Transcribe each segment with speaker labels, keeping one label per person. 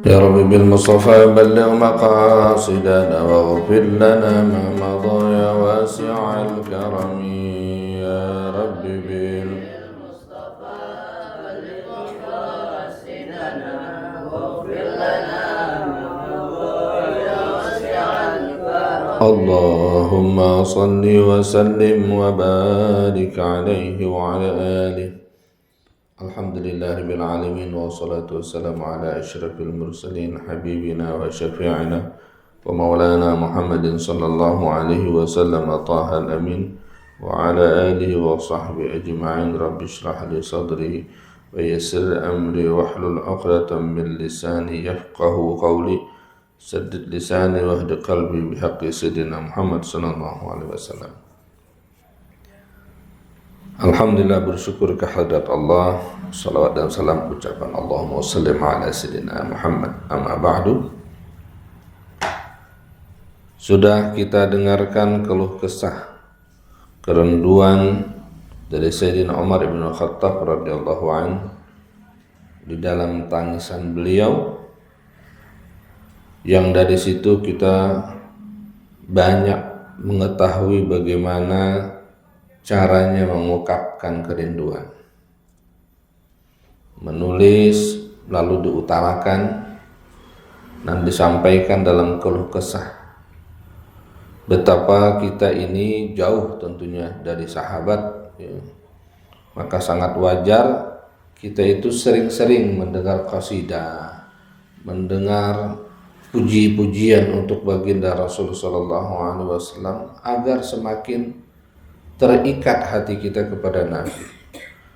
Speaker 1: يا رب بالمصطفى بلغ مقاصدنا واغفر لنا ما مضى يا واسع الكرم يا رب بالمصطفى بلغ مقاصدنا واغفر لنا ما مضى يا واسع الكرم اللهم صل وسلم وبارك عليه وعلى آله. Alhamdulillahirabbil alamin wassalatu wassalamu ala asyrafil mursalin habibina wa syafi'ina wa maulana Muhammadin sallallahu alaihi wasallam tahal amin wa ala alihi wa sahbihi ajma'in. Rabbi shrah li sadri wa yassir amri wahlul 'uqdatam min lisani yafqahu qawli saddid lisani wahdi qalbi bihaqqi sayyidina Muhammad sallallahu alaihi wasallam. Alhamdulillah, bersyukur kehadirat Allah, salawat dan salam ucapan Allahumma shalli ala sayyidina Muhammad. Amma ba'du. Sudah kita dengarkan keluh kesah kerenduan dari Sayyidina Umar bin Khattab radhiyallahu anhu di dalam tangisan beliau, yang dari situ kita banyak mengetahui bagaimana caranya mengungkapkan kerinduan, menulis lalu diutarakan dan disampaikan dalam keluh kesah. Betapa kita ini jauh tentunya dari sahabat, ya. Maka sangat wajar kita itu sering-sering mendengar qasidah, mendengar puji-pujian untuk baginda Rasulullah SAW agar semakin terikat hati kita kepada Nabi.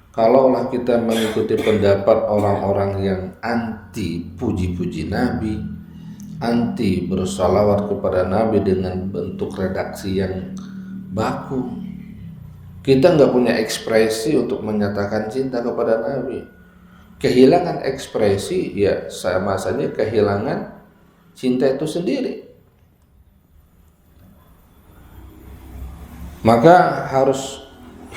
Speaker 1: Kalaulah kita mengikuti pendapat orang-orang yang anti puji-puji Nabi, anti bersalawat kepada Nabi dengan bentuk redaksi yang baku, kita nggak punya ekspresi untuk menyatakan cinta kepada Nabi. Kehilangan ekspresi ya sama saja kehilangan cinta itu sendiri. Maka harus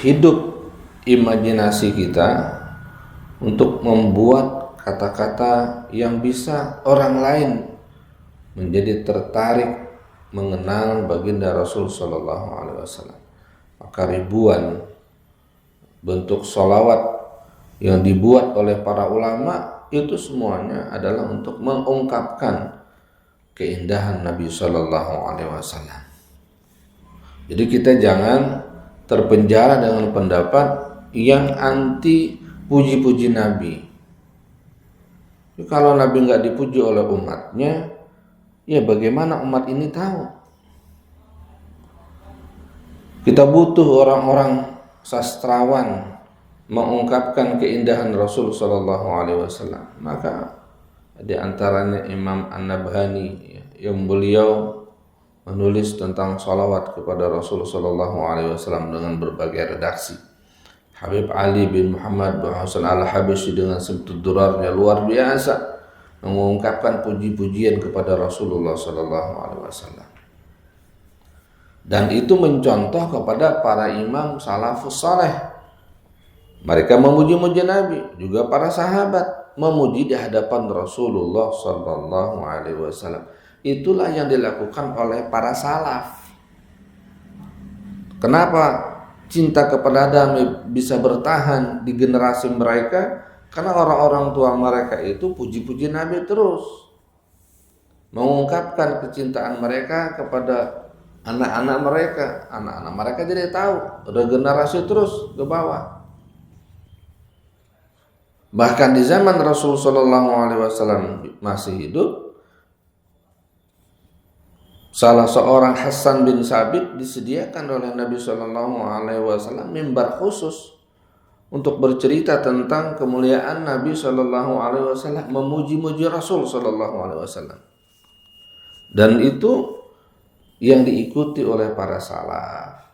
Speaker 1: hidup imajinasi kita untuk membuat kata-kata yang bisa orang lain menjadi tertarik mengenal baginda Rasul sallallahu alaihi wasallam. Maka ribuan bentuk sholawat yang dibuat oleh para ulama itu semuanya adalah untuk mengungkapkan keindahan Nabi sallallahu alaihi wasallam. Jadi kita jangan terpenjara dengan pendapat yang anti puji-puji Nabi. Kalau Nabi nggak dipuji oleh umatnya, ya bagaimana umat ini tahu? Kita butuh orang-orang sastrawan mengungkapkan keindahan Rasul Sallallahu Alaihi Wasallam. Maka di antaranya Imam An-Nabhani, yang beliau menulis tentang salawat kepada Rasul sallallahu alaihi wasallam dengan berbagai redaksi. Habib Ali bin Muhammad bin Hasan al-Habsyi dengan sebut durarnya luar biasa mengungkapkan puji-pujian kepada Rasulullah sallallahu alaihi wasallam. Dan itu mencontoh kepada para imam salafus saleh. Mereka memuji-muji Nabi, juga para sahabat memuji di hadapan Rasulullah sallallahu alaihi wasallam. Itulah yang dilakukan oleh para salaf. Kenapa cinta kepada Nabi bisa bertahan di generasi mereka? Karena orang-orang tua mereka itu puji-puji Nabi terus, mengungkapkan kecintaan mereka kepada anak-anak mereka. Anak-anak mereka jadi tahu, regenerasi terus ke bawah. Bahkan di zaman Rasulullah SAW masih hidup, salah seorang Hasan bin Sabit disediakan oleh Nabi Shallallahu Alaihi Wasallam mimbar khusus untuk bercerita tentang kemuliaan Nabi Shallallahu Alaihi Wasallam, memuji-muji Rasul Shallallahu Alaihi Wasallam. Dan itu yang diikuti oleh para salaf.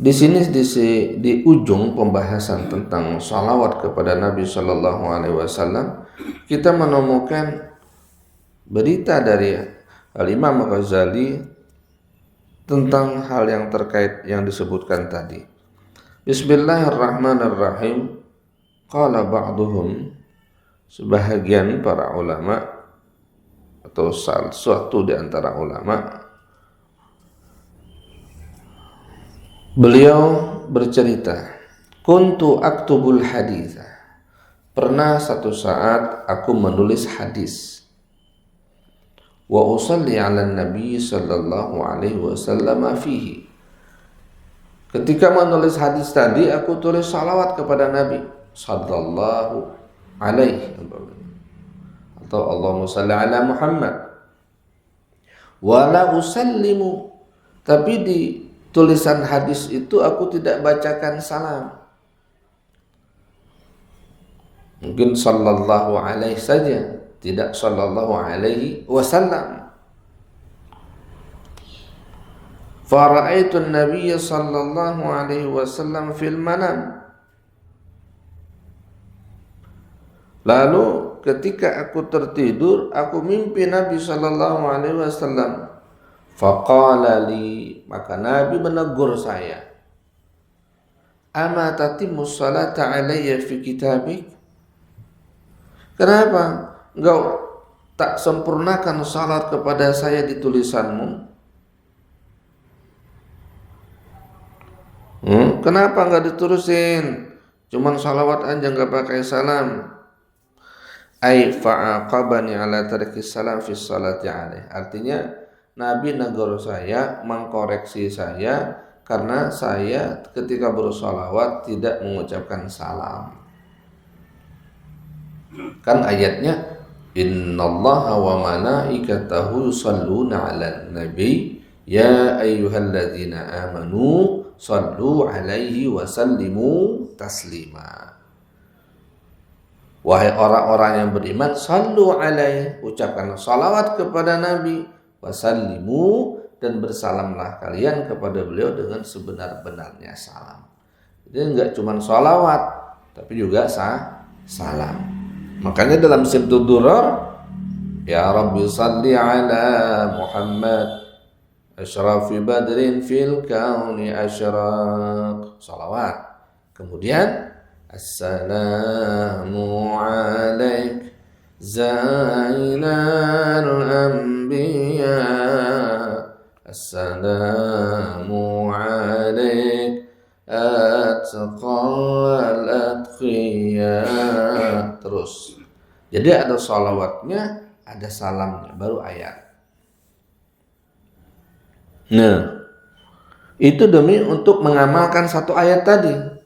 Speaker 1: Di sini di ujung pembahasan tentang salawat kepada Nabi Shallallahu Alaihi Wasallam, kita menemukan berita dari Al-Imam Ghazali tentang hal yang terkait yang disebutkan tadi. Bismillahirrahmanirrahim. Qala ba'duhum sebahagian para ulama atau salah suatu di antara ulama, beliau bercerita, kuntu aktubul haditha, pernah satu saat aku menulis hadis, wa usalli ala nabi sallallahu alaihi wasallam fihi, ketika menulis hadis tadi aku tulis salawat kepada Nabi sallallahu alaihi atau Allahumma salli ala Muhammad, wala usallimu, tapi di tulisan hadis itu aku tidak bacakan salam, mungkin sallallahu alaihi saja, tidak sallallahu alaihi wasallam. Fara'aitu an-nabiy sallallahu alaihi wasallam fil manam, lalu ketika aku tertidur aku mimpi Nabi sallallahu alaihi wasallam. Faqala li, maka Nabi menegur saya, ama tatimmu salata alayya fi kitabik, kenapa engkau tak sempurnakan salat kepada saya di tulisanmu? Kenapa enggak diturusin, cuman salawat aja enggak pakai salam? Ai fa'aqabani ala tarki salam fi salati alaih, artinya Nabi negur saya, mengkoreksi saya karena saya ketika bersolawat tidak mengucapkan salam. Kan ayatnya innallaha wa malaikatahu yusalluna 'alan nabi ya ayyuhalladzina amanu sallu 'alaihi wa sallimu taslima. Wahai orang-orang yang beriman, sallu 'alaihi, ucapkan salawat kepada Nabi, wasallimu, dan bersalamlah kalian kepada beliau dengan sebenar-benarnya salam. Jadi enggak cuma salawat tapi juga salam. Makanya dalam Sibtud Durar, ya Rabbi salli ala Muhammad asyrafi badrin fil kauni asyraq, salawat. Kemudian assalamu alaik zainal anbiya, assalamu alaik atqal atqiya, terus. Jadi ada salawatnya, ada salamnya, baru ayat. Nah, itu demi untuk mengamalkan satu ayat tadi.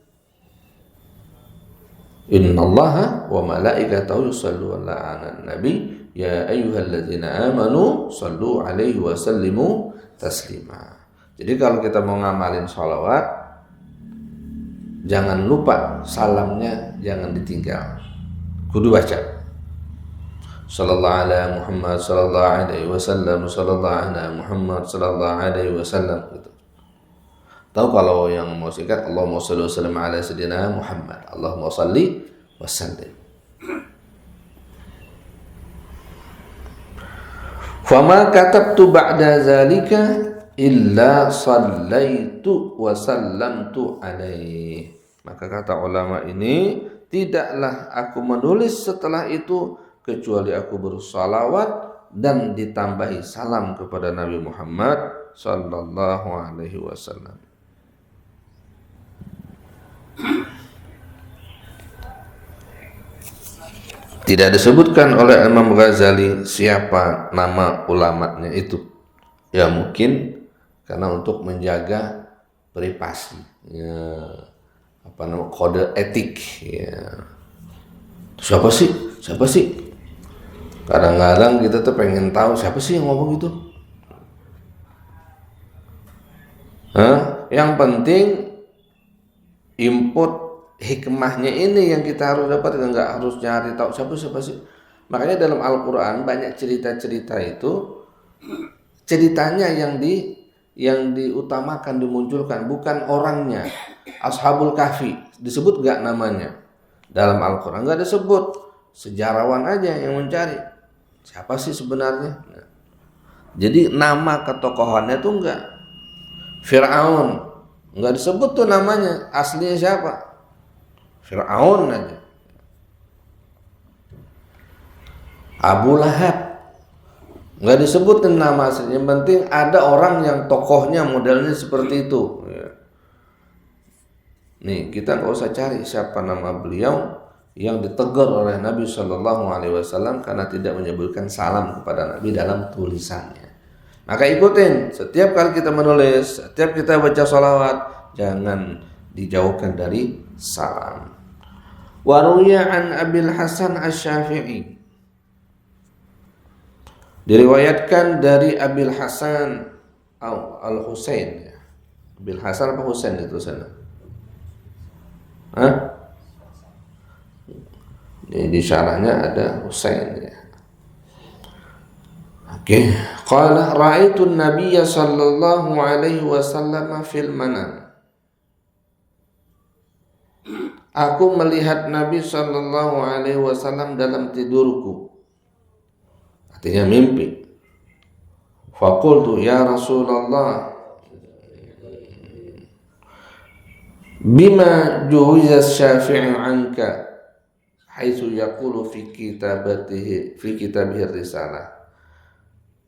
Speaker 1: Innallaha wa malaikatahu yusalluna 'alan nabi ya ayyuhalladzina amanu sallu 'alaihi wa sallimu taslima. Jadi kalau kita mau ngamalin sholawat, jangan lupa salamnya, jangan ditinggal, kudu baca sallallahu ala Muhammad sallallahu alaihi wasallam, sallallahu ala Muhammad sallallahu alaihi wasallam gitu. Tahu kalau yang mau singkat, Allahumma shalli wa sallim ala sayyidina Muhammad, Allahumma shalli wa sallim. Fama katabtu ba'da zalika illa sallaitu wa sallamtu alaihi. Maka kata ulama ini, tidaklah aku menulis setelah itu kecuali aku bersalawat dan ditambahi salam kepada Nabi Muhammad sallallahu alaihi wasallam. Tidak disebutkan oleh Imam Ghazali siapa nama ulamanya itu. Ya mungkin karena untuk menjaga privasi, ya, apa nama, kode etik. Ya. Siapa sih? Kadang-kadang kita tuh pengen tahu siapa sih yang ngomong itu. Yang penting input hikmahnya ini yang kita harus dapat, nggak harus nyari tahu siapa sih. Makanya dalam Al-Quran banyak cerita-cerita itu, ceritanya yang diutamakan, dimunculkan, bukan orangnya. Ashabul Kahfi disebut nggak namanya dalam Al-Quran? Nggak disebut, sejarawan aja yang mencari siapa sih sebenarnya. Nah, jadi nama ketokohannya tuh nggak. Fir'aun nggak disebut tuh namanya, aslinya siapa? Fir'aun aja. Abu Lahab. Nggak disebutin nama aslinya, yang penting ada orang yang tokohnya modelnya seperti itu. Nih, kita nggak usah cari siapa nama beliau yang ditegur oleh Nabi Shallallahu Alaihi Wasallam karena tidak menyebutkan salam kepada Nabi dalam tulisannya. Maka ikutin, setiap kali kita menulis, setiap kita baca sholawat, jangan dijauhkan dari salam. Waruya an Abil Hasan Asy-Syafi'i, diriwayatkan dari Abil Hasan Al-Husain. Abil Hasan apa Husain itu sana? Hah? Di syarahnya ada Husain ya. Oke, qala ra'aitu an-nabiyya sallallahu alaihi wasallam fil manam. Aku melihat Nabi sallallahu alaihi wasallam dalam tidurku. Artinya mimpi. Faqultu ya Rasulullah, bima juhiza Syafi'i anka haitsu yaqulu fi kitabihi risalah.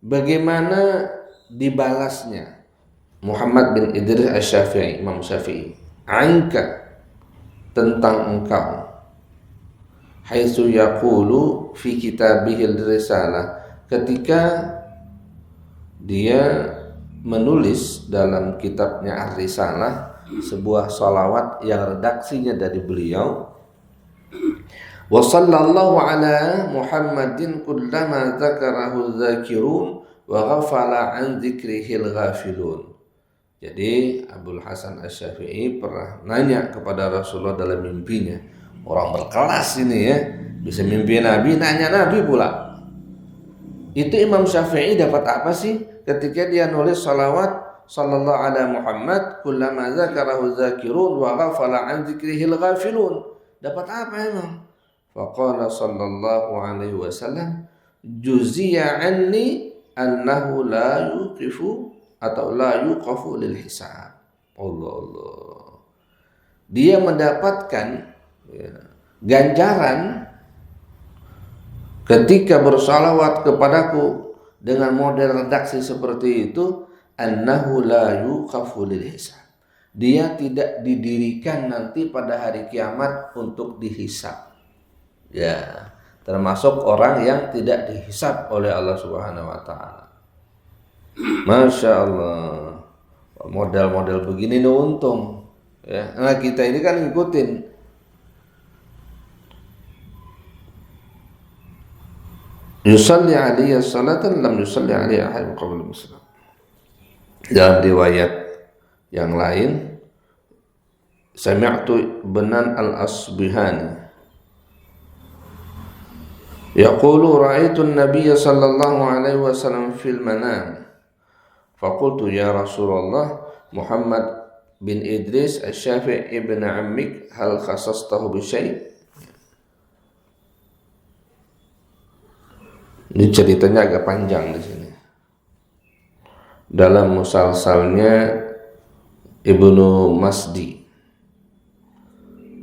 Speaker 1: Bagaimana dibalasnya Muhammad bin Idris Asy-Syafi'i, Imam Syafi'i, anka, tentang engkau, haitsu yaqulu fi kitabihi risalah, ketika dia menulis dalam kitabnya Ar-Risalah sebuah salawat yang redaksinya dari beliau, wa sallallahu ala Muhammadin kullama dzakarahu dzakirun wa ghafala an dzikrihil ghafilun. Jadi Abul Hasan Asy-Syafi'i pernah nanya kepada Rasulullah dalam mimpinya. Orang berkelas ini ya, bisa mimpi Nabi, nanya Nabi pula. Itu Imam Syafi'i dapat apa sih ketika dia nulis salawat sallallahu ala Muhammad kullama dzakarahu dzakirun wa ghafala an dzikrihil ghafilun? Dapat apa emang? Faqala sallallahu alaihi wasallam, juziya anni annahu la yuqifu atau la yuqafu lil hisab. Allah. Dia mendapatkan ganjaran ketika bersalawat kepadaku dengan model redaksi seperti itu, annahu la yuqafu lil hisab. Dia tidak didirikan nanti pada hari kiamat untuk dihisab. Ya, termasuk orang yang tidak dihisab oleh Allah Subhanahu wa taala. Masya Allah, model-model begini nih untung ya. Nah kita ini kan ngikutin. Yusalli alaihi salatan lam yusalli alaihi ahad qabla muslim. Dalam riwayat yang lain, sami'tu Banan al-Asbihani yaqulu ra'aitu an-nabiy sallallahu alaihi wasallam fil manam. Faqultu ya Rasulullah, Muhammad bin Idris Asy-Syafi'i ibn ammik hal khasastahu bi syai'? Ini ceritanya agak panjang di sini. Dalam musalsalnya Ibnu Masdi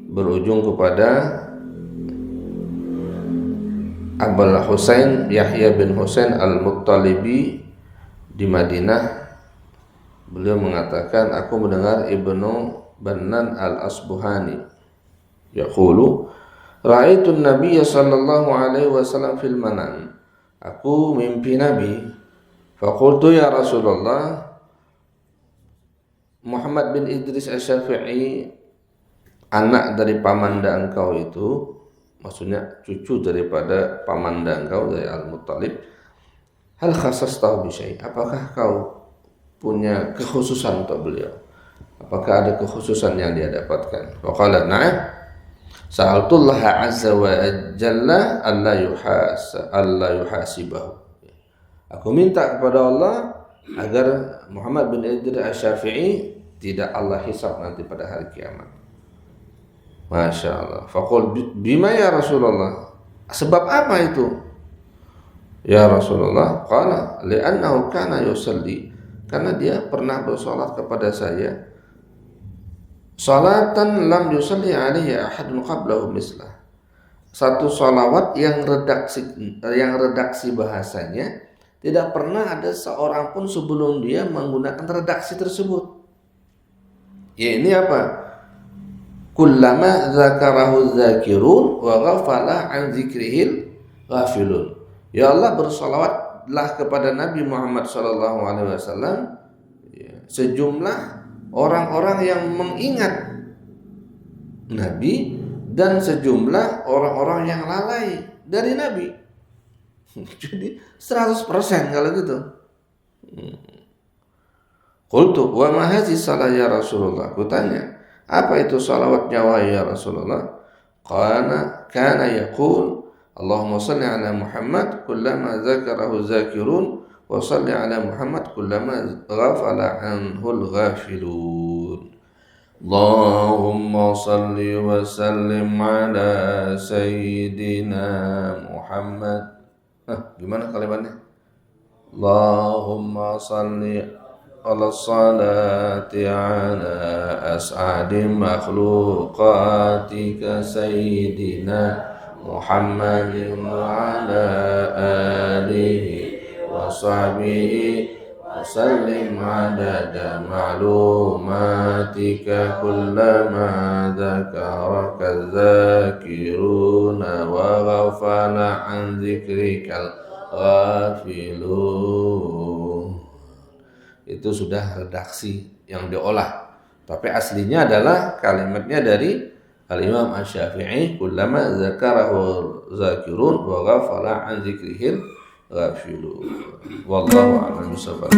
Speaker 1: berujung kepada Abul Husain Yahya bin Husain Al-Muttalibi di Madinah. Beliau mengatakan, aku mendengar Ibnu Banan al-Asbuhani yaqulu ra'aitu an-nabiy sallallahu alaihi wasallam fil manam. Aku mimpi Nabi. Faqultu ya Rasulullah, Muhammad bin Idris Asy-Syafi'i, anak dari pamanda engkau itu, maksudnya cucu daripada pamanda engkau dari Al-Muttalib, hal khasastahu bi syai'? Apakah kau punya kekhususan untuk beliau? Apakah ada kekhususan yang dia dapatkan? Faqala na'am, sa'altullah azza wa jalla alla yuhasibahu. Aku minta kepada Allah agar Muhammad bin Idris Asy-Syafi'i tidak Allah hisab nanti pada hari kiamat. Masya Allah. Faqul bima ya Rasulullah, sebab apa itu ya Rasulullah? Qala li'annahu kana yusalli, karena dia pernah bersolat kepada saya salatan lam yusalli alaihi ahadun qablahu mislah, satu salawat yang redaksi bahasanya tidak pernah ada seorang pun sebelum dia menggunakan redaksi tersebut. Ya ini apa? Kullama dzakarahu dzakirun wa ghafala an dzikrihil ghafilun. Ya Allah, bersalawatlah kepada Nabi Muhammad sallallahu alaihi wasallam sejumlah orang-orang yang mengingat Nabi dan sejumlah orang-orang yang lalai dari Nabi. Jadi 100% kalau gitu. Qultu wa ma hadhihi salat ya Rasulullah? Kutanya, apa itu salawatnya wahai ya Rasulullah? Kana yaqul Allahumma salli ala Muhammad kullama dzakarahu dzakirun wa salli ala Muhammad kullama ghafala anhul ghafilun. Allahumma salli wa sallim ala sayyidina Muhammad. Gimana kalimatnya? Allahumma salli ala salati ala as'adi makhluqatika sayyidina Muhammadin wa ala alihi wa sahbihi wa sallim adada ma'lumatika kullama dzakaraka dzakiruna wa ghafala an dzikrikal ghafilun. Itu sudah redaksi yang diolah, tapi aslinya adalah kalimatnya dari Al-Imam Asy-Syafi'i, kullama dzakarahu dzakirun wa ghafala an dzikrihil ghafilun. Wallahu a'lam bishawab.